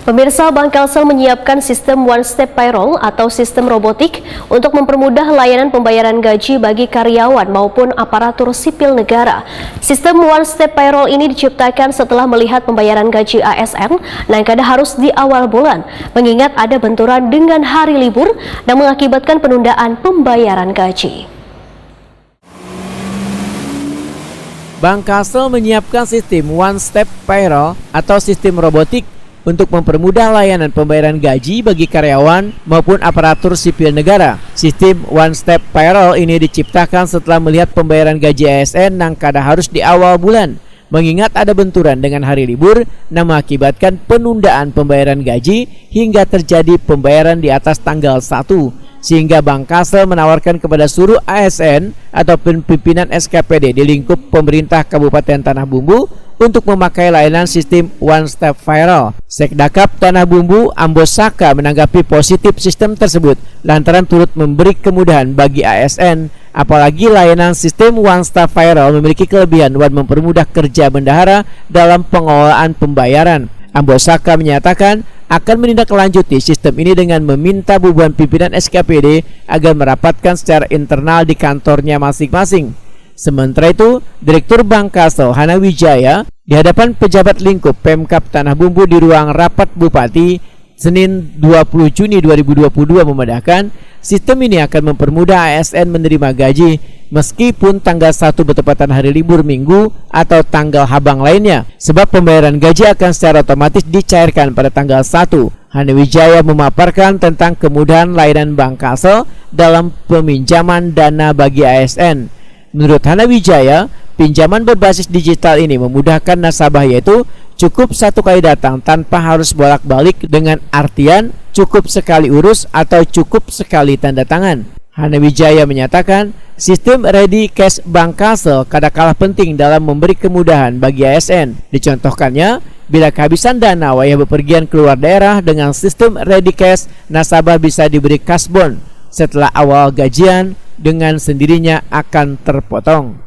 Pemirsa, Bank Kalsel menyiapkan sistem One Step Payroll atau sistem robotik untuk mempermudah layanan pembayaran gaji bagi karyawan maupun aparatur sipil negara. Sistem One Step Payroll ini diciptakan setelah melihat pembayaran gaji ASN yang kadang harus di awal bulan, mengingat ada benturan dengan hari libur dan mengakibatkan penundaan pembayaran gaji. Bank Kalsel menyiapkan sistem One Step Payroll atau sistem robotik untuk mempermudah layanan pembayaran gaji bagi karyawan maupun aparatur sipil negara. Sistem One Step Payroll ini diciptakan setelah melihat pembayaran gaji ASN yang kadang harus di awal bulan, mengingat ada benturan dengan hari libur yang mengakibatkan penundaan pembayaran gaji hingga terjadi pembayaran di atas tanggal 1. Sehingga Bank Kalsel menawarkan kepada seluruh ASN atau pimpinan SKPD di lingkup pemerintah Kabupaten Tanah Bumbu untuk memakai layanan sistem One Step Payroll. Sekdakap Tanah Bumbu Ambos Saka menanggapi positif sistem tersebut lantaran turut memberi kemudahan bagi ASN, apalagi layanan sistem One Step Payroll memiliki kelebihan dan mempermudah kerja bendahara dalam pengelolaan pembayaran. Ambos Saka menyatakan akan menindaklanjuti sistem ini dengan meminta bubuan pimpinan SKPD agar merapatkan secara internal di kantornya masing-masing. Sementara itu, Direktur Bank Kalsel Hana Wijaya di hadapan pejabat lingkup Pemkab Tanah Bumbu di ruang rapat Bupati Senin 20 Juni 2022 memandangkan sistem ini akan mempermudah ASN menerima gaji meskipun tanggal 1 bertepatan hari libur minggu atau tanggal habang lainnya, sebab pembayaran gaji akan secara otomatis dicairkan pada tanggal 1. Hana Wijaya memaparkan tentang kemudahan layanan Bank Kalsel dalam peminjaman dana bagi ASN. Menurut Hana Wijaya, pinjaman berbasis digital ini memudahkan nasabah, yaitu cukup satu kali datang tanpa harus bolak-balik, dengan artian cukup sekali urus atau cukup sekali tanda tangan. Hana Wijaya menyatakan sistem Ready Cash Bank Kalsel kadangkala penting dalam memberi kemudahan bagi ASN. Dicontohkannya, bila kehabisan dana wayah bepergian keluar daerah, dengan sistem Ready Cash nasabah bisa diberi kasbon setelah awal gajian dengan sendirinya akan terpotong.